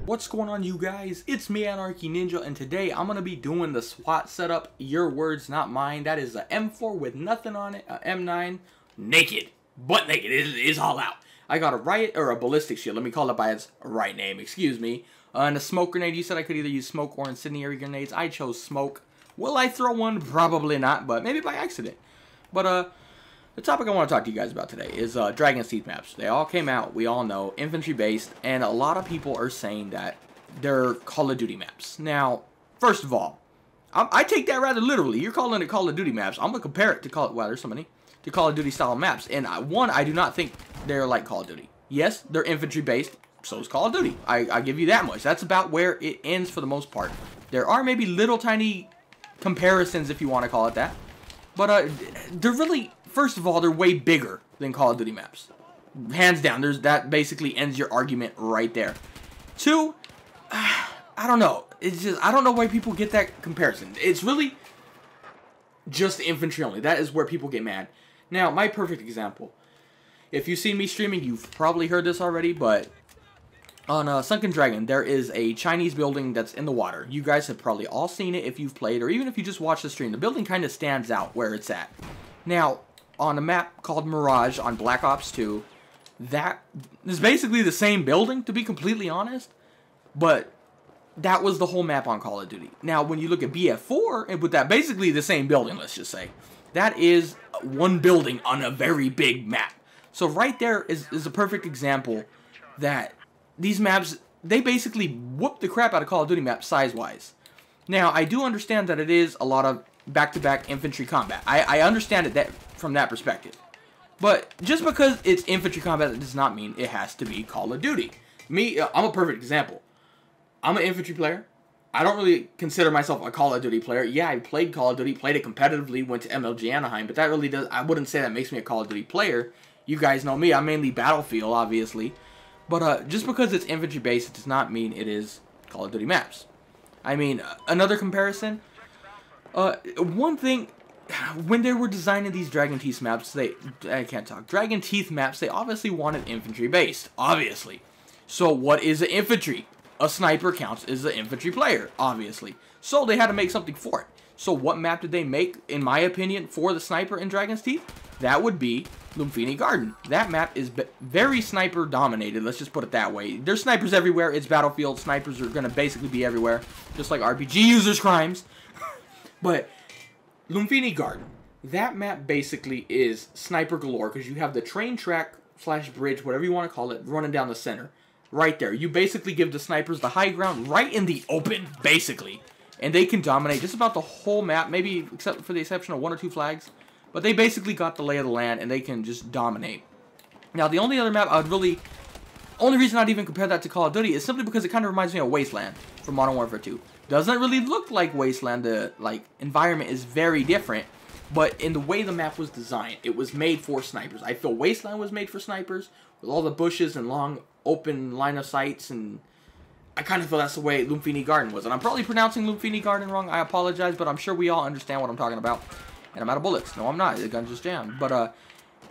What's going on, you guys? It's me, Anarchy Ninja, and today I'm going to be doing the SWAT setup. Your words, not mine. That is a M4 with nothing on it, a M9, naked, butt naked, it's all out. I got a riot, or a ballistic shield, let me call it by its right name, excuse me. And a smoke grenade. You said I could either use smoke or incendiary grenades. I chose smoke. Will I throw one? Probably not, but maybe by accident. But, the topic I want to talk to you guys about today is Dragon's Teeth maps. They all came out, we all know, infantry-based, and a lot of people are saying that they're Call of Duty maps. Now, first of all, I take that rather literally. You're calling it Call of Duty maps. I'm going to compare it to Call of Duty style maps. And one, I do not think they're like Call of Duty. Yes, they're infantry-based, so is Call of Duty. I give you that much. That's about where it ends for the most part. There are maybe little tiny comparisons, if you want to call it that. But they're really... First of all, they're way bigger than Call of Duty maps. Hands down, that basically ends your argument right there. Two, I don't know. It's just, I don't know why people get that comparison. It's really just infantry only. That is where people get mad. Now, my perfect example. If you've seen me streaming, you've probably heard this already, but on Sunken Dragon, there is a Chinese building that's in the water. You guys have probably all seen it if you've played, or even if you just watch the stream. The building kind of stands out where it's at. Now, on a map called Mirage on Black Ops 2, that is basically the same building, to be completely honest, but that was the whole map on Call of Duty. Now, when you look at BF4, and with that basically the same building, let's just say, that is one building on a very big map. So right there is a perfect example that these maps, they basically whoop the crap out of Call of Duty maps size-wise. Now, I do understand that it is a lot of back-to-back infantry combat. I understand it from that perspective. But just because it's infantry combat, it does not mean it has to be Call of Duty. Me, I'm a perfect example. I'm an infantry player. I don't really consider myself a Call of Duty player. Yeah, I played Call of Duty, played it competitively, went to MLG Anaheim, but that really does, I wouldn't say that makes me a Call of Duty player. You guys know me, I'm mainly Battlefield, obviously. But just because it's infantry-based, it does not mean it is Call of Duty maps. I mean, another comparison... one thing, when they were designing these Dragon Teeth maps, Dragon Teeth maps, they obviously wanted infantry-based, obviously. So what is an infantry? A sniper counts as an infantry player, obviously. So they had to make something for it. So what map did they make, in my opinion, for the sniper in Dragon's Teeth? That would be Lumphini Garden. That map is very sniper-dominated, let's just put it that way. There's snipers everywhere, it's Battlefield, snipers are going to basically be everywhere, just like RPG users' crimes. But Lumphini Garden, that map basically is sniper galore because you have the train track / bridge, whatever you want to call it, running down the center. Right there. You basically give the snipers the high ground right in the open, basically. And they can dominate just about the whole map, maybe except for the exception of 1 or 2 flags. But they basically got the lay of the land and they can just dominate. Now, the only other map I would really... Only reason I'd even compare that to Call of Duty is simply because it kind of reminds me of Wasteland from Modern Warfare 2. Doesn't really look like Wasteland. The environment is very different, but in the way the map was designed, it was made for snipers. I feel Wasteland was made for snipers with all the bushes and long open line of sights, and I kind of feel that's the way Lumphini Garden was. And I'm probably pronouncing Lumphini Garden wrong. I apologize, but I'm sure we all understand what I'm talking about. And I'm out of bullets. No, I'm not. The gun just jammed. But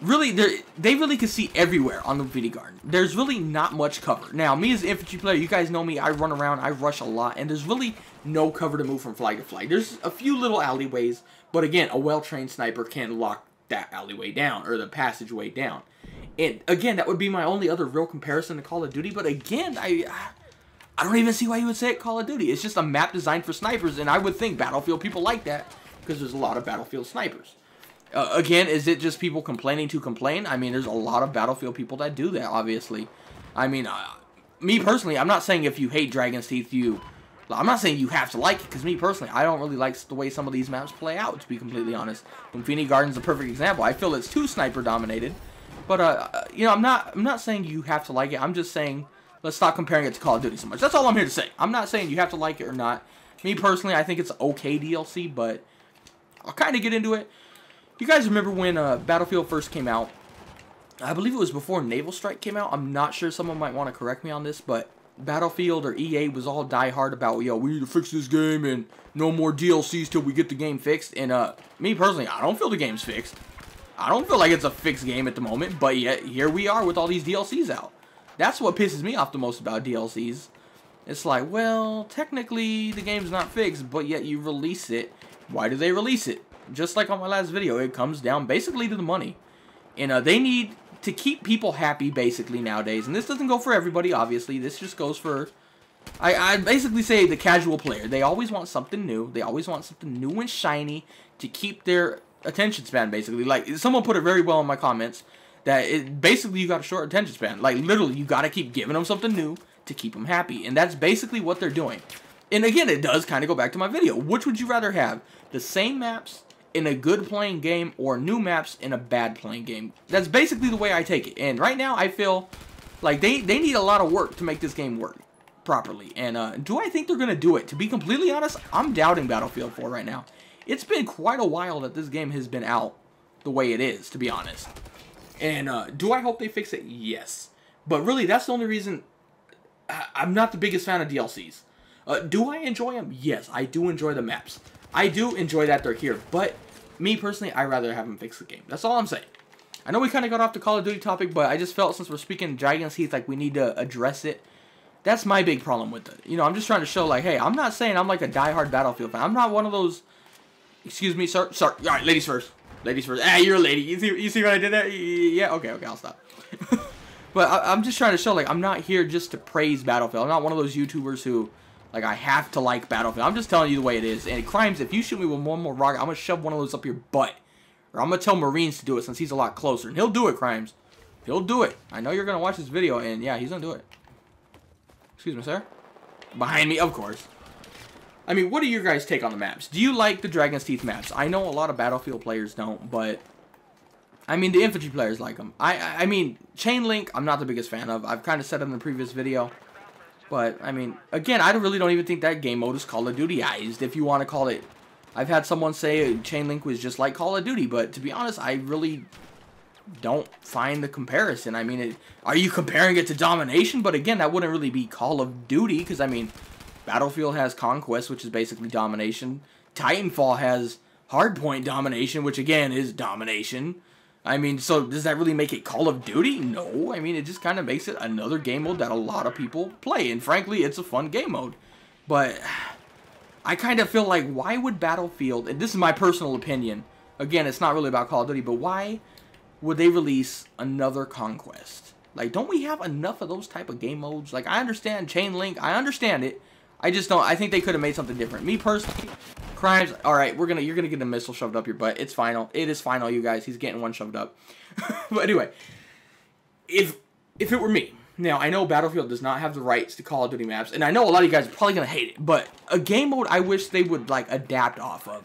really, they really can see everywhere on Lumphini Garden. There's really not much cover. Now, me as an infantry player, you guys know me, I run around, I rush a lot, and there's really no cover to move from flag to flag. There's a few little alleyways, but again, a well-trained sniper can lock that alleyway down, or the passageway down. And again, that would be my only other real comparison to Call of Duty, but again, I don't even see why you would say it Call of Duty. It's just a map designed for snipers, and I would think Battlefield people like that, because there's a lot of Battlefield snipers. Again, is it just people complaining to complain? I mean, there's a lot of Battlefield people that do that, obviously. I mean, me personally, I'm not saying if you hate Dragon's Teeth, I'm not saying you have to like it, because me personally, I don't really like the way some of these maps play out, to be completely honest. Lumphini Garden's a perfect example. I feel it's too sniper-dominated. But, you know, I'm not saying you have to like it. I'm just saying, let's stop comparing it to Call of Duty so much. That's all I'm here to say. I'm not saying you have to like it or not. Me personally, I think it's okay DLC, but I'll kind of get into it. You guys remember when Battlefield first came out? I believe it was before Naval Strike came out. I'm not sure. Someone might want to correct me on this, but Battlefield or EA was all die-hard about, yo, we need to fix this game and no more DLCs till we get the game fixed. And me personally, I don't feel the game's fixed. I don't feel like it's a fixed game at the moment, but yet here we are with all these DLCs out. That's what pisses me off the most about DLCs. It's like, well, technically the game's not fixed, but yet you release it. Why do they release it? Just like on my last video, it comes down basically to the money. And they need to keep people happy basically nowadays. And this doesn't go for everybody, obviously. This just goes for, I basically say the casual player. They always want something new. They always want something new and shiny to keep their attention span, basically. Like, someone put it very well in my comments, that basically you got a short attention span. Like, literally, you got to keep giving them something new to keep them happy. And that's basically what they're doing. And again, it does kind of go back to my video. Which would you rather have? The same maps in a good playing game, or new maps in a bad playing game? That's basically the way I take it. And right now, I feel like they need a lot of work to make this game work properly. And do I think they're going to do it? To be completely honest, I'm doubting Battlefield 4 right now. It's been quite a while that this game has been out the way it is, to be honest. And do I hope they fix it? Yes. But really, that's the only reason I'm not the biggest fan of DLCs. Do I enjoy them? Yes, I do enjoy the maps. I do enjoy that they're here. But me personally, I'd rather have them fix the game. That's all I'm saying. I know we kind of got off the Call of Duty topic, but I just felt since we're speaking Dragon's Teeth, like we need to address it. That's my big problem with it. You know, I'm just trying to show, like, hey, I'm not saying I'm like a diehard Battlefield fan. I'm not one of those. Excuse me, sir. Sorry. All right, ladies first. Ladies first. Ah, you're a lady. You see what I did there? Yeah. Okay. I'll stop. But I'm just trying to show, like, I'm not here just to praise Battlefield. I'm not one of those YouTubers who, like, I have to like Battlefield. I'm just telling you the way it is. And Crimes, if you shoot me with one more rocket, I'm gonna shove one of those up your butt. Or I'm gonna tell Marines to do it since he's a lot closer. And he'll do it, Crimes. He'll do it. I know you're gonna watch this video, and yeah, he's gonna do it. Excuse me, sir. Behind me, of course. I mean, what do your guys' take on the maps? Do you like the Dragon's Teeth maps? I know a lot of Battlefield players don't, but I mean, the infantry players like them. I mean, Chainlink, I'm not the biggest fan of. I've kind of said it in the previous video. But, I mean, again, I really don't even think that game mode is Call of Duty-ized, if you want to call it. I've had someone say Chainlink was just like Call of Duty, but to be honest, I really don't find the comparison. I mean, are you comparing it to Domination? But again, that wouldn't really be Call of Duty, because, I mean, Battlefield has Conquest, which is basically Domination. Titanfall has Hardpoint Domination, which, again, is Domination. I mean, so does that really make it Call of Duty? No. I mean, it just kind of makes it another game mode that a lot of people play. And frankly, it's a fun game mode. But I kind of feel like, why would Battlefield, and this is my personal opinion, again, it's not really about Call of Duty, but why would they release another Conquest? Like, don't we have enough of those type of game modes? Like, I understand Chainlink, I understand it. I just don't, I think they could have made something different. Me personally, Crimes, alright, you're gonna get a missile shoved up your butt. It's final. It is final, you guys. He's getting one shoved up. But anyway, if it were me, now I know Battlefield does not have the rights to Call of Duty maps, and I know a lot of you guys are probably gonna hate it, but a game mode I wish they would like adapt off of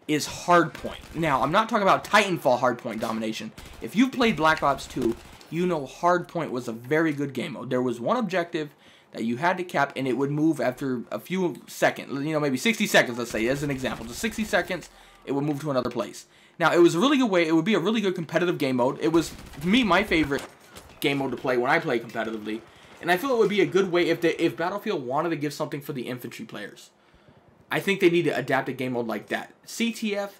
is Hardpoint. Now, I'm not talking about Titanfall Hardpoint Domination. If you've played Black Ops 2, you know Hardpoint was a very good game mode. There was one objective that you had to cap, and it would move after a few seconds, you know, maybe 60 seconds, let's say, as an example. Just 60 seconds, it would move to another place. Now, it was a really good way, it would be a really good competitive game mode. It was, to me, my favorite game mode to play when I play competitively. And I feel it would be a good way if Battlefield wanted to give something for the infantry players. I think they need to adapt a game mode like that. CTF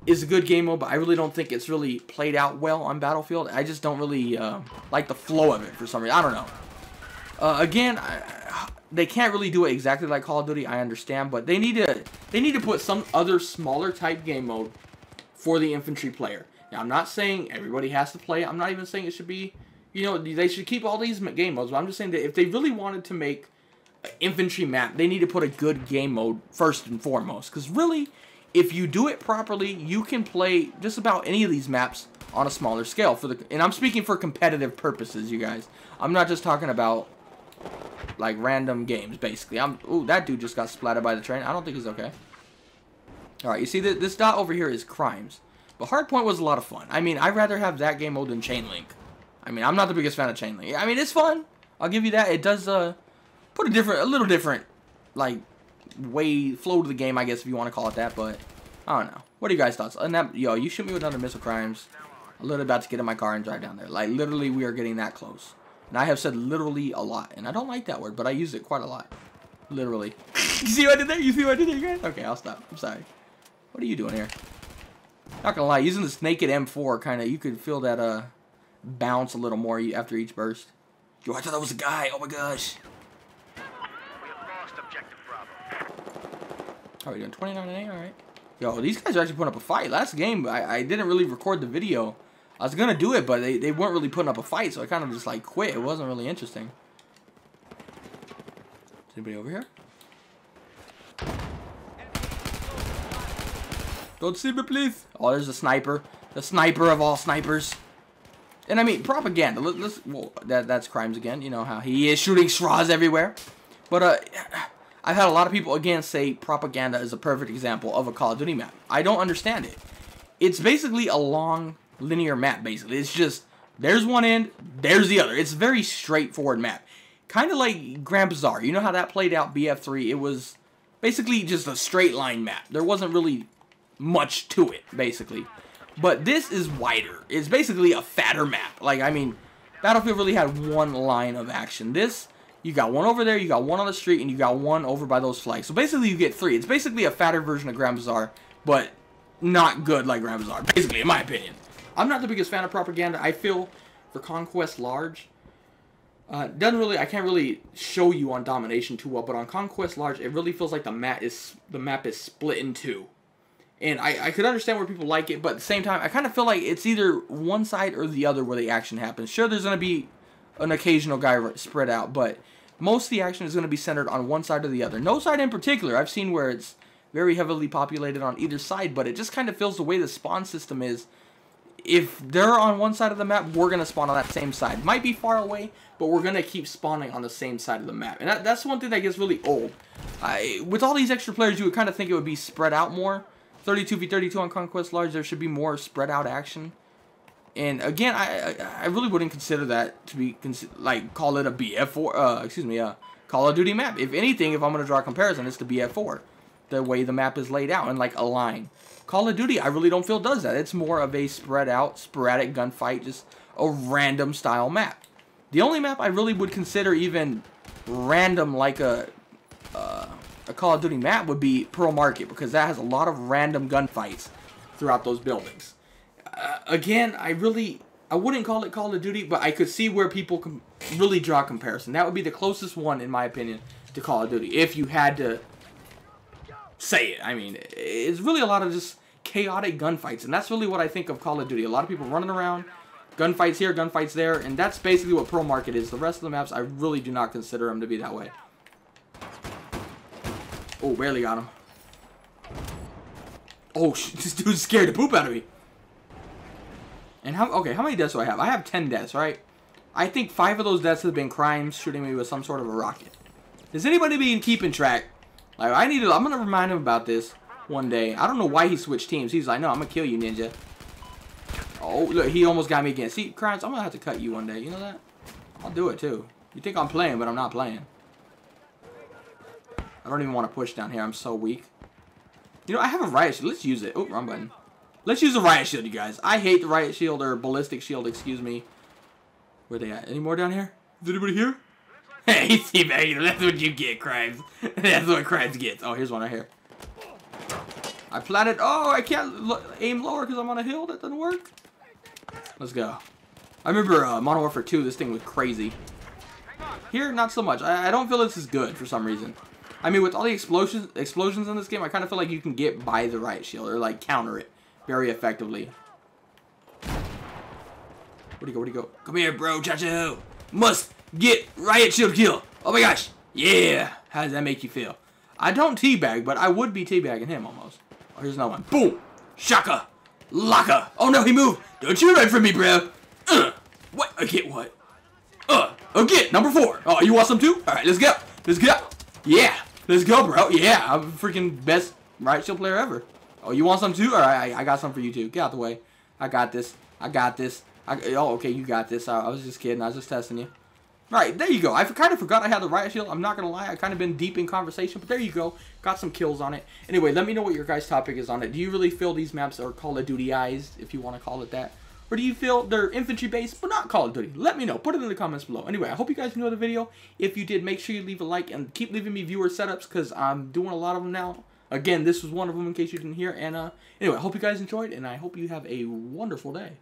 is a good game mode, but I really don't think it's really played out well on Battlefield. I just don't really like the flow of it for some reason. I don't know. Again, they can't really do it exactly like Call of Duty, I understand, but they need to put some other smaller type game mode for the infantry player. Now, I'm not saying everybody has to play it. I'm not even saying it should be, you know, they should keep all these game modes, but I'm just saying that if they really wanted to make an infantry map, they need to put a good game mode first and foremost, because really, if you do it properly, you can play just about any of these maps on a smaller scale. And I'm speaking for competitive purposes, you guys. I'm not just talking about like random games, basically. Ooh, that dude just got splattered by the train. I don't think he's okay. Alright, you see this dot over here is Crimes. But Hardpoint was a lot of fun. I mean, I'd rather have that game mode than Chainlink. I mean, I'm not the biggest fan of Chainlink. I mean, it's fun. I'll give you that. It does put a little different, like, flow to the game, I guess, if you want to call it that. But I don't know. What are you guys' thoughts? And that, yo, you shoot me with another missile, Crimes. I'm literally about to get in my car and drive down there. Like, literally, we are getting that close. And I have said literally a lot. And I don't like that word, but I use it quite a lot. Literally. You see what I did there? You see what I did there, guys? Okay, I'll stop. I'm sorry. What are you doing here? Not gonna lie, using this naked M4, kind of, you could feel that bounce a little more after each burst. Yo, I thought that was a guy. Oh my gosh. How are we doing? 29 and 8. All right. Yo, these guys are actually putting up a fight. Last game, I didn't really record the video. I was gonna do it, but they weren't really putting up a fight, so I kind of just like quit. It wasn't really interesting. Is anybody over here? Don't see me, please. Oh, there's a sniper. The sniper of all snipers. And I mean, propaganda. Well, that's crimes again. You know how he is shooting straws everywhere. But I've had a lot of people again say propaganda is a perfect example of a Call of Duty map. I don't understand it. It's basically a long linear map. Basically, it's just there's one end, there's the other. It's a very straightforward map. Kind of like Grand Bazaar. You know how that played out BF3? It was basically just a straight line map. There wasn't really much to it, basically. But this is wider. It's basically a fatter map. Like, I mean, Battlefield really had one line of action. This, you got one over there, you got one on the street, and you got one over by those flags. So basically, you get three. It's basically a fatter version of Grand Bazaar, but not good like Grand Bazaar, basically, in my opinion. I'm not the biggest fan of propaganda. I feel for Conquest Large, I can't really show you on Domination too well, but on Conquest Large, it really feels like the map is split in two. And I could understand where people like it, but at the same time, I kind of feel like it's either one side or the other where the action happens. Sure, there's going to be an occasional guy spread out, but most of the action is going to be centered on one side or the other. No side in particular. I've seen where it's very heavily populated on either side, but it just kind of feels the way the spawn system is. If they're on one side of the map, we're going to spawn on that same side. Might be far away, but we're going to keep spawning on the same side of the map. And that's one thing that gets really old. With all these extra players, you would kind of think it would be spread out more. 32v32 on Conquest Large, there should be more spread out action. And again, I really wouldn't consider that to be like call it a BF4, Call of Duty map. If anything, if I'm going to draw a comparison, it's the BF4. The way the map is laid out in like a line. Call of Duty, I really don't feel does that. It's more of a spread out, sporadic gunfight, just a random style map. The only map I really would consider even random like a Call of Duty map would be Pearl Market, because that has a lot of random gunfights throughout those buildings. Again, I wouldn't call it Call of Duty, but I could see where people can really draw a comparison. That would be the closest one, in my opinion, to Call of Duty, if you had to say it. I mean, it's really a lot of just chaotic gunfights, and that's really what I think of Call of Duty. A lot of people running around, gunfights here, gunfights there, and that's basically what Pearl Market is. The rest of the maps, I really do not consider them to be that way. Oh, barely got him. Oh, this dude's scared the poop out of me. And how many deaths do I have? I have 10 deaths, right? I think 5 of those deaths have been crimes shooting me with some sort of a rocket. Has anybody been keeping track? Like, I'm gonna remind him about this one day. I don't know why he switched teams. He's like, no, I'm gonna kill you, ninja. Oh, look, he almost got me again. See, crimes, I'm gonna have to cut you one day. You know that? I'll do it too. You think I'm playing, but I'm not playing. I don't even want to push down here. I'm so weak. You know, I have a riot shield. Let's use it. Oh, wrong button. Let's use a riot shield, you guys. I hate the riot shield, or ballistic shield, excuse me. Where they at? Any more down here? Is anybody here? Hey, teabagging. That's what you get, Crimes. That's what Crimes gets. Oh, here's one right here. I planted. Oh, I can't aim lower because I'm on a hill. That doesn't work. Let's go. I remember Modern Warfare 2. This thing was crazy. Here, not so much. I don't feel this is good for some reason. I mean, with all the explosions in this game, I kind of feel like you can get by the riot shield, or like counter it very effectively. Where'd he go? Where'd he go? Come here, bro, Chacho. Must get riot shield kill. Oh my gosh. Yeah. How does that make you feel? I don't teabag, but I would be teabagging him almost. Oh, here's another one. Boom. Shaka. Laka. Oh no, he moved. Don't you run from me, bro. What? I get what? Okay, number 4. Oh, you want some too? All right, let's go. Let's go. Yeah. Let's go, bro. Yeah, I'm the freaking best riot shield player ever. Oh, you want some too? All right, I got some for you too. Get out the way. I got this. I got this. Oh, okay, you got this. I was just kidding. I was just testing you. All right, there you go. I kind of forgot I had the riot shield. I'm not going to lie. I've kind of been deep in conversation, but there you go. Got some kills on it. Anyway, let me know what your guys' topic is on it. Do you really feel these maps are Call of Duty-ized, if you want to call it that? Or do you feel they're infantry-based, but not Call of Duty? Let me know. Put it in the comments below. Anyway, I hope you guys enjoyed the video. If you did, make sure you leave a like and keep leaving me viewer setups, because I'm doing a lot of them now. again, this was one of them in case you didn't hear. And anyway, I hope you guys enjoyed, and I hope you have a wonderful day.